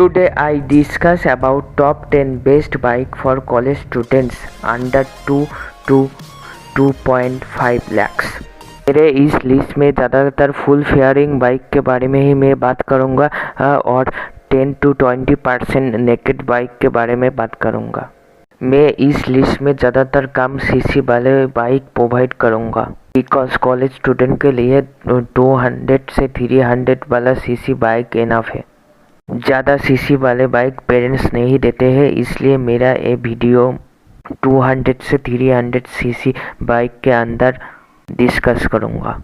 Today I discuss about top 10 best bike for college students under 2 to 2.5 lakhs। मेरे इस list में ज़्यादातर full fairing bike के बारे में ही मैं बात करूँगा और 10 to 20% नेकेड बाइक के बारे में बात करूँगा। मैं इस लिस्ट में ज़्यादातर कम सीसी वाले बाइक प्रोवाइड करूँगा बिकॉज कॉलेज स्टूडेंट के लिए 200 से 300 वाला सीसी बाइक इनफ है। ज़्यादा सीसी वाले बाइक पेरेंट्स नहीं देते हैं, इसलिए मेरा ये वीडियो 200 से 300 सीसी बाइक के अंदर डिस्कस करूँगा।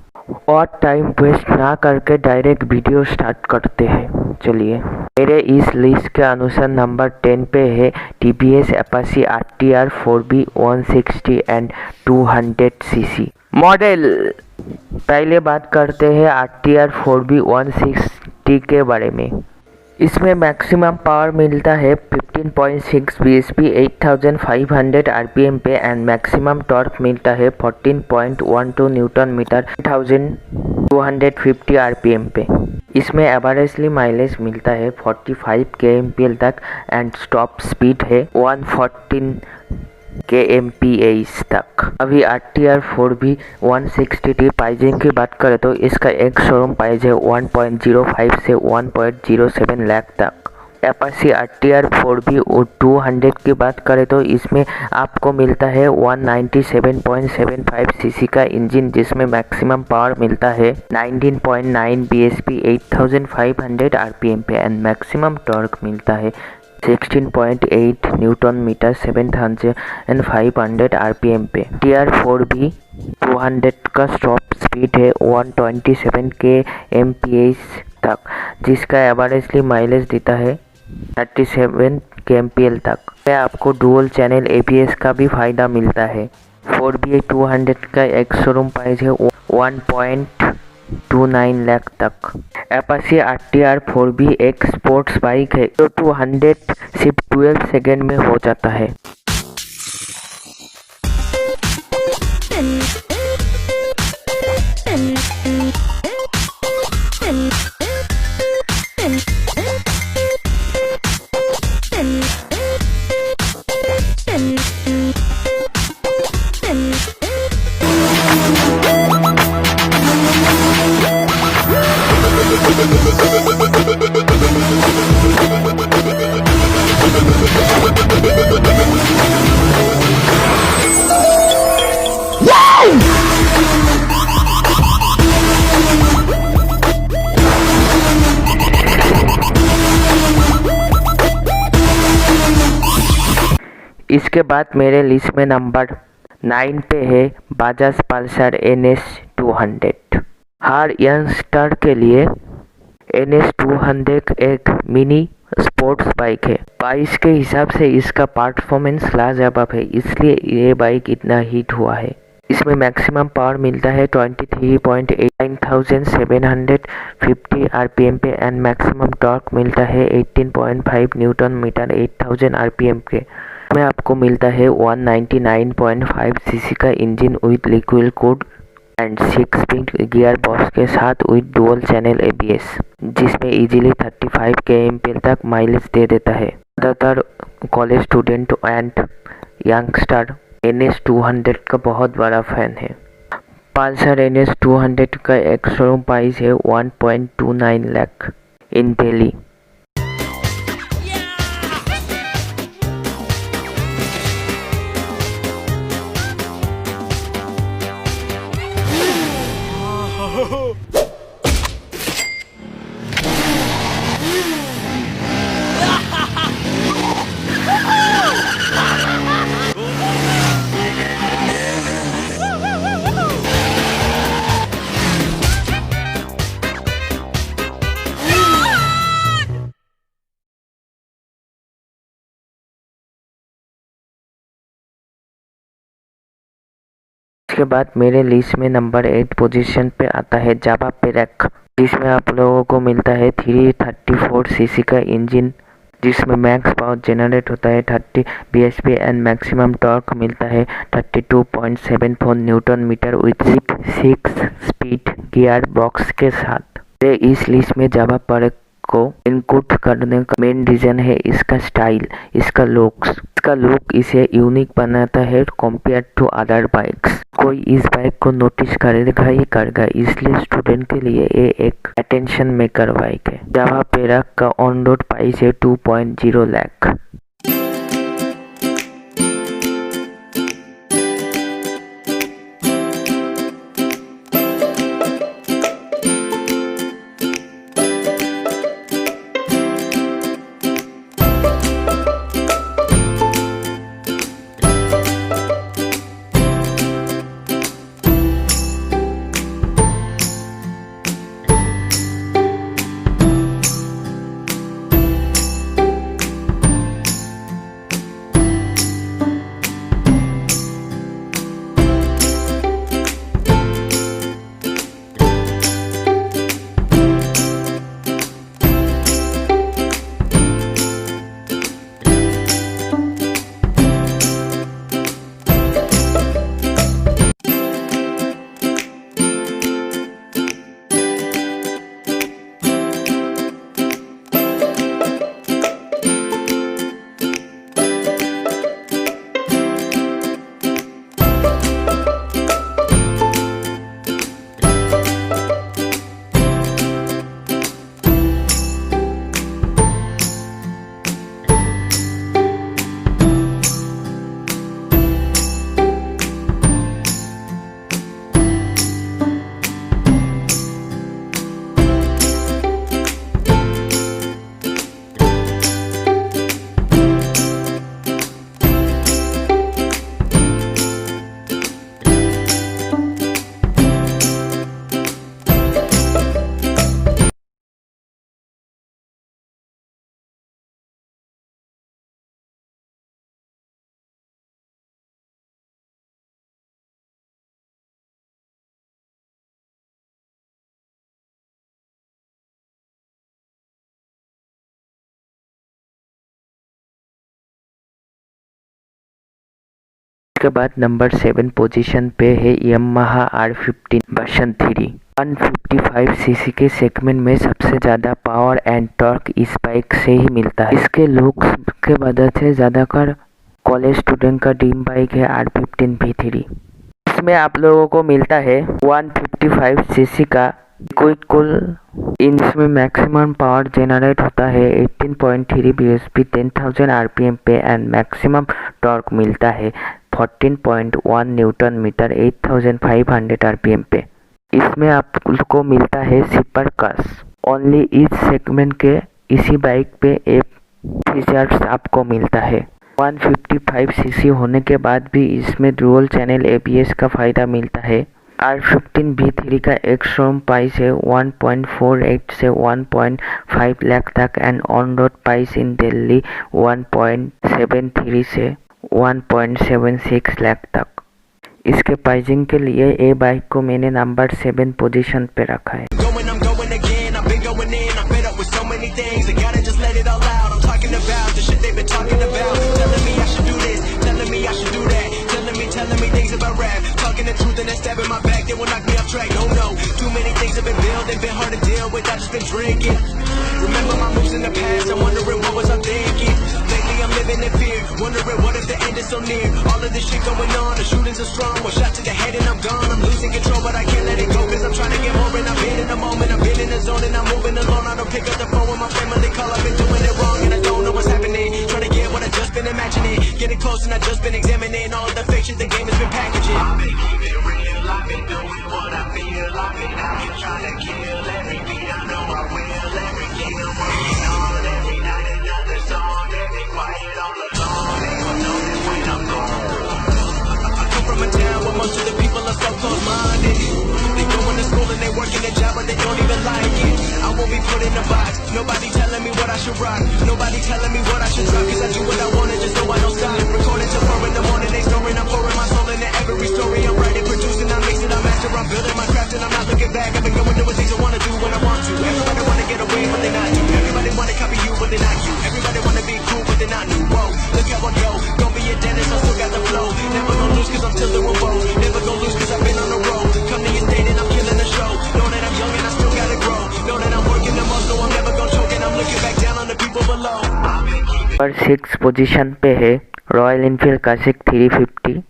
और टाइम वेस्ट ना करके डायरेक्ट वीडियो स्टार्ट करते हैं। चलिए, मेरे इस लिस्ट के अनुसार नंबर 10 पे है TVS Apache RTR 4B 160 and 200 CC model. पहले बात करते हैं RTR 4B 160 के बारे में। इसमें मैक्सिमम पावर मिलता है 15.6 bhp 8500 rpm पे एंड मैक्सिमम टॉर्क मिलता है 14.12 न्यूटन मीटर 1250 rpm पे। इसमें एवरेजली माइलेज मिलता है 45 kmpl तक एंड टॉप स्पीड है 114 kmph तक। अभी RTR 4B 160T प्राइजिंग की बात करें तो इसका एक शोरूम प्राइस है 1.05 से 1.07 लाख तक। Apache RTR 4B 200 की बात करें तो इसमें आपको मिलता है 197.75 सीसी का इंजन, जिसमें मैक्सिमम पावर मिलता है 19.9 bhp 8500 rpm पे एंड मैक्सिमम टॉर्क मिलता है 16.8 न्यूटन मीटर 7500 rpm पे। RTR 4B 200 का टॉप स्पीड है 127 kmph तक, जिसका एवरेजली माइलेज देता है 37 kmpl तक। आपको डुअल चैनल ABS का भी फायदा मिलता है। 4B 200 का एक शोरूम प्राइस है 1.29 लाख तक। Apache RTR 4B एक स्पोर्ट्स बाइक है जो 200 सिर्फ 12 सेकेंड में हो जाता है। इसके बाद मेरे लिस्ट में नंबर 9 पे है बजाज पल्सर NS 200। हर यंगस्टर के लिए NS 200 एक मिनी स्पोर्ट्स बाइक है। प्राइस के हिसाब से इसका परफॉर्मेंस लाजवाब है, इसलिए ये बाइक इतना हिट हुआ है। इसमें मैक्सिमम पावर मिलता है 23.89,750 rpm पे एंड मैक्सिमम टॉर्क मिलता है 18.5 न्यूटन मीटर 8000 rpm के। में आपको मिलता है 199.5 सीसी का engine with liquid cooled and 6 speed gear box के साथ विद डुअल चैनल ABS, जिसमें इजीली 35 kmpl तक माइलेज दे देता है। ज़्यादातर college student and youngster NS 200 का बहुत बड़ा फैन है। पल्सर NS 200 का एक शोरूम प्राइस है 1.29 लाख इन दिल्ली। इसके बाद मेरे लिस्ट में नंबर 8 पोजीशन पे आता है जावा पेरेक, जिसमें आप लोगों को मिलता है 334 सीसी का इंजन, जिसमें मैक्स पावर जनरेट होता है 30 bhp एंड मैक्सिमम टॉर्क मिलता है 32.74 newton metre with 6 speed gear box के साथ। इस लिस्ट में जावा पेरेक को इनपुट करने का मेन रीजन है इसका स्टाइल, इसका लुक्स। इसका लुक इसे यूनिक बनाता है कंपेयर टू अदर बाइक्स। कोई इस बाइक को नोटिस करेगा ही करेगा, इसलिए स्टूडेंट के लिए ये एक अटेंशन मेकर बाइक है। जावा पेराक का ऑन रोड प्राइस है 2.0 लाख। उसके बाद नंबर 7 पोजीशन पे है यामाहा R15 वर्जन 3। 155 सीसी के सेगमेंट में सबसे ज़्यादा पावर एंड टॉर्क इस बाइक से ही मिलता है। इसके लुक्स के वजह से ज़्यादातर कॉलेज स्टूडेंट का ड्रीम बाइक है R15 V3। इसमें आप लोगों को मिलता है 155 सीसी का कूल इसमें मैक्सिमम पावर जनरेट होता है 18.3 bhp 10,000 rpm पे एंड मैक्सिमम टॉर्क मिलता है 14.1 न्यूटन मीटर 8,500 rpm पे। इसमें आपको मिलता है सिपर कस। ओनली इस सेगमेंट के इसी बाइक पे एक फीचर्स आपको मिलता है। 155 सीसी होने के बाद भी इसमें डुअल चैनल ABS का फायदा मिलता है। R15 V3 का एक शोरूम प्राइस है 1.48 से 1.5 लाख तक and on road price in Delhi 1.73 से 1.76 लाख तक। इसके प्राइसिंग के लिए ये बाइक को मैंने नंबर 7 पोजीशन पे रखा है। The truth and that stab in my back, they will knock me off track. No, too many things have been built, they've been hard to deal with. I just been drinking. Remember my moves in the past, I'm wondering what was I thinking. Lately I'm living in fear, wondering what if the end is so near. All of this shit going on, the shootings are strong. One shot to the head and I'm gone. I'm losing control, but I can't let it go. Cause I'm trying to get more and I've been in the moment. I've been in the zone and I'm moving alone. I don't pick up the phone when my family call. I've been doing it wrong and I don't know what's happening. Trying to get what I just been imagining. Getting close and I just been examining all the fake shit the game has been packaging. I've been keeping it real, I've been doing what I feel. I've been out here trying to kill every beat. I know I will, every game I'm working on. Every night another song, every quiet all alone. They gon' notice when I'm gone. I come from a town where most of the people are so close-minded. They going to school and they working a job but they don't even like it. I won't be put in a box, nobody telling me what I should rock. Nobody telling me what I should drop. Cause I do what I want and just know I don't stop. Recording till 4 in the morning, they snoring. I'm pouring my soul into every story. I'm writing, producing, I'm mixing, I'm master. I'm building my craft and I'm not looking back. I've been going doing things I wanna do when I want to. Everybody wanna get away but they not you. Everybody wanna copy you but they not you. Everybody wanna be cool but they not new. Whoa, look how I go. Don't be a dentist, I still got the flow. Never gonna lose cause I'm still doing both. Never gonna lose cause I've been on the road. Come to your state and I'm killing the show. Know that I'm young and I still gotta grow. Know that I'm working the most so I'm never gonna choke and पर 6 position पे है royal Enfield classic 350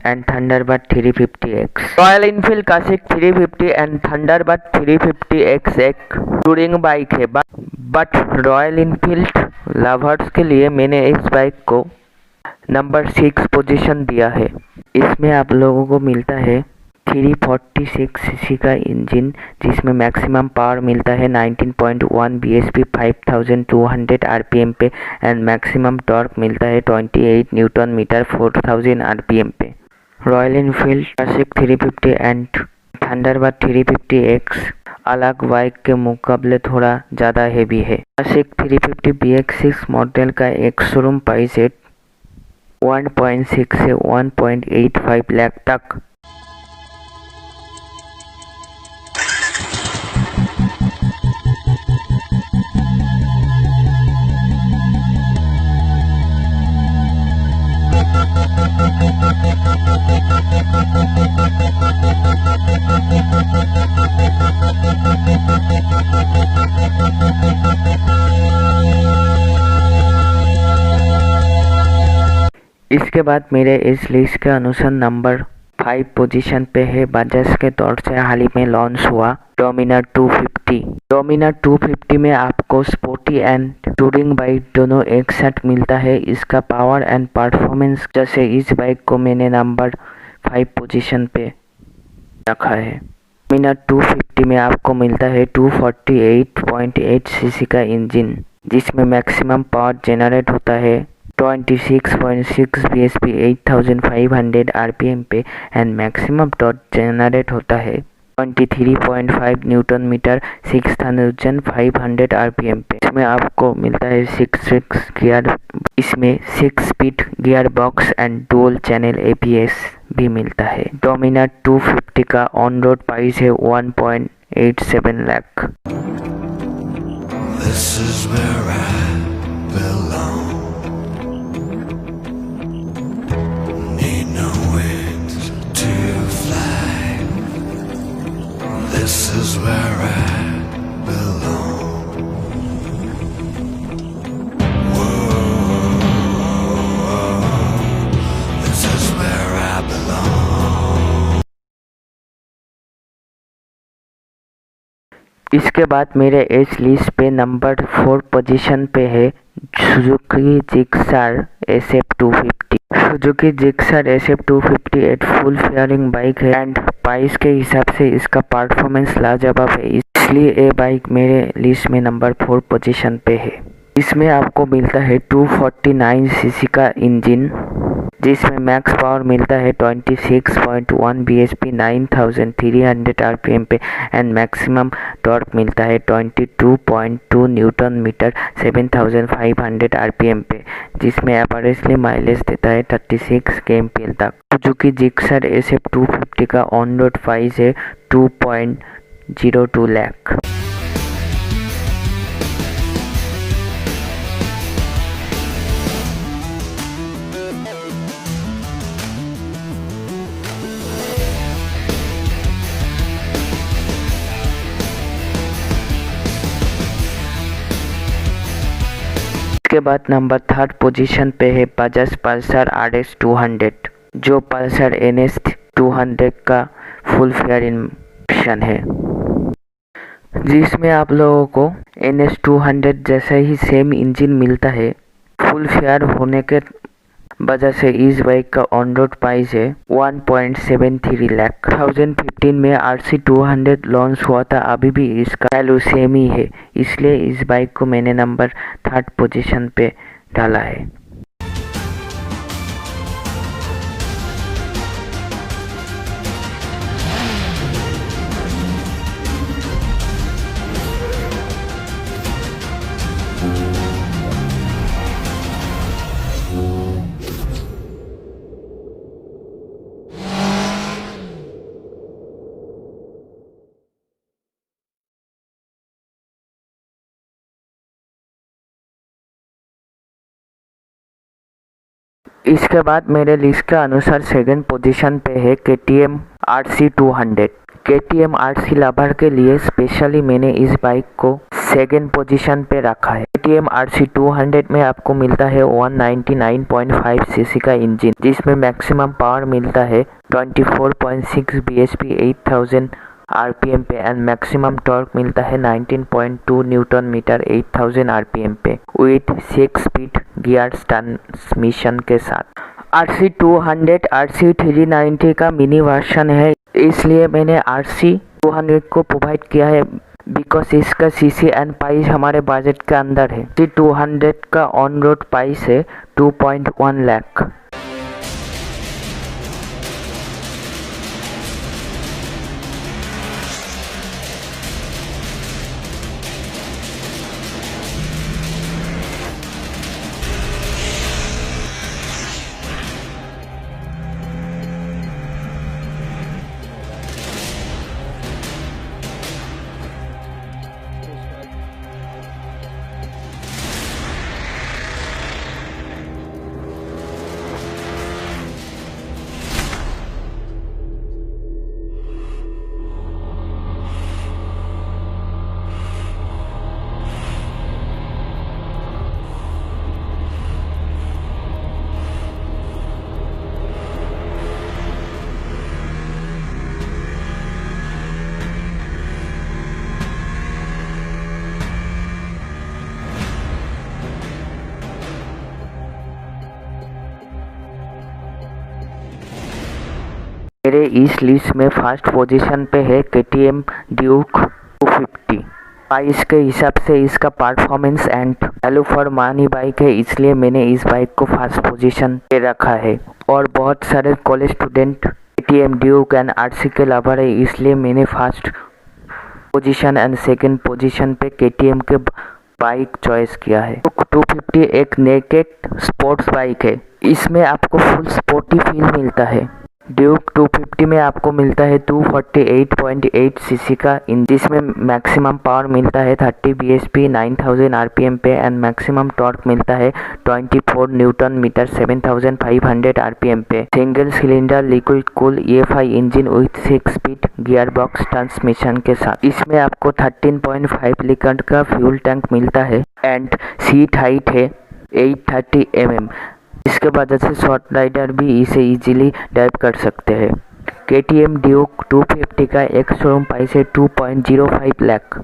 and Thunderbird 350X। Royal Enfield classic 350 and Thunderbird 350X एक touring bike है, but royal Enfield lovers के लिए मैंने इस bike को नंबर 6 पोजीशन दिया है। इसमें आप लोगों को मिलता है 346 सीसी का इंजन, जिसमें मैक्सिमम पावर मिलता है 19.1 bhp 5200 आरपीएम पे एंड मैक्सिमम टॉर्क मिलता है 28 न्यूटन मीटर 4000 आरपीएम पे। Royal Enfield classic 350 and Thunderbird 350X अलग बाइक के मुकाबले थोड़ा ज़्यादा हेवी है। क्लासिक 350 BX6 मॉडल का एक शोरूम प्राइस है 1.6 से 1.85 लाख तक। इसके बाद मेरे इस लिस्ट के अनुसार नंबर 5 पोजीशन पे है बजाज के तौर से हाल ही में लॉन्च हुआ डोमिनार 250। डोमिनार 250 में आपको स्पोर्टी एंड टूरिंग बाइक दोनों एक साथ मिलता है। इसका पावर एंड परफॉर्मेंस जैसे इस बाइक को मैंने नंबर 5 पोजीशन पे रखा है। डोमिनार 250 में आपको मिलता है 248.8 सीसी का इंजन, जिसमें मैक्सिमम पावर जनरेट होता है 26.6 bhp 8500 आरपीएम पे एंड मैक्सिमम टॉर्क जनरेट होता है 23.5 न्यूटन मीटर 6500 आरपीएम पे। इसमें आपको मिलता है 6 गियर, इसमें 6 speed gear box and dual channel ABS भी मिलता है। डोमिनार 250 का ऑन रोड प्राइस है 1.87 lakh. This is where I belong. Need no wings to fly. This is where I belong. Whoa, this is where I belong. इसके बाद मेरे इस list पे नंबर 4 पोजीशन पे है Suzuki Gixxer SF250। Suzuki Gixxer SF250 एक full fairing bike है and price के हिसाब से इसका परफॉर्मेंस लाजवाब है, इसलिए ये बाइक मेरे लिस्ट में नंबर 4 पोजीशन पे है। इसमें आपको मिलता है 249 सीसी का इंजन, जिसमें मैक्स पावर मिलता है 26.1 bhp 9300 आरपीएम पे एंड मैक्सिमम टॉर्क मिलता है 22.2 न्यूटन मीटर 7500 आरपीएम पे, जिसमें एवरेजली माइलेज देता है 36 kmpl तक। सुजुकी जिक्सर SF250 का ऑन रोड प्राइस है 2.02 लाख। इसके बाद नंबर 3 पोजीशन पे है बजाज पल्सर RS 200, जो पल्सर NS 200 का फुल फेयर ऑप्शन है, जिसमें आप लोगों को NS 200 जैसा ही सेम इंजन मिलता है। फुल फेयर होने के वजह से इस बाइक का ऑन रोड प्राइस है 1.73 लाख। 2015 में RC 200 लॉन्च हुआ था, अभी भी इसका वैल्यू सेम ही है, इसलिए इस बाइक को मैंने नंबर 3 पोजीशन पे डाला है। इसके बाद मेरे लिस्ट के अनुसार सेकंड पोजीशन पे है KTM RC 200। KTM RC lover के लिए स्पेशली मैंने इस बाइक को सेकेंड पोजीशन पे रखा है। KTM RC 200 में आपको मिलता है 199.5 सीसी का इंजन, जिसमें मैक्सिमम पावर मिलता है 24.6 bhp 8000 RPM पे एंड मैक्सिमम टॉर्क मिलता है 19.2 न्यूटन मीटर 8000 RPM पे विथ 6 स्पीड गियर ट्रांसमिशन के साथ। RC 200 RC 390 का मिनी वर्जन है, इसलिए मैंने RC 200 को प्रोवाइड किया है बिकॉज इसका सीसी एंड प्राइस हमारे बजट के अंदर है। RC 200 का ऑन रोड प्राइस है 2.1 लाख। मेरे इस लिस्ट में फर्स्ट पोजीशन पे है KTM ड्यूक 250। प्राइस के हिसाब से इसका performance and value for money bike है, इसलिए मैंने इस बाइक को फर्स्ट पोजीशन पे रखा है। और बहुत सारे college student KTM Duke and RC के लवर है, इसलिए मैंने first position and second position पे KTM के बाइक चॉइस किया है। 250 एक नेकेड स्पोर्ट्स बाइक है, इसमें आपको फुल स्पोर्टी फील मिलता है। ड्यूक 250 में आपको मिलता है 248.8 सीसी का इंजन, जिसमें मैक्सिमम पावर मिलता है 30 bhp 9000 RPM पे एंड मैक्सिमम टॉर्क मिलता है 24 न्यूटन मीटर 7500 RPM पे। Single cylinder liquid cool EFI engine with 6 speed gear box transmission के साथ। इसमें आपको 13.5 लीटर का फ्यूल टैंक मिलता है एंड सीट हाइट है 830 mm। इसके वजह से शॉर्ट राइडर भी इसे इजीली ड्राइव कर सकते हैं। KTM ड्यूक 250 का एक शोरूम प्राइस है 2.05 लाख।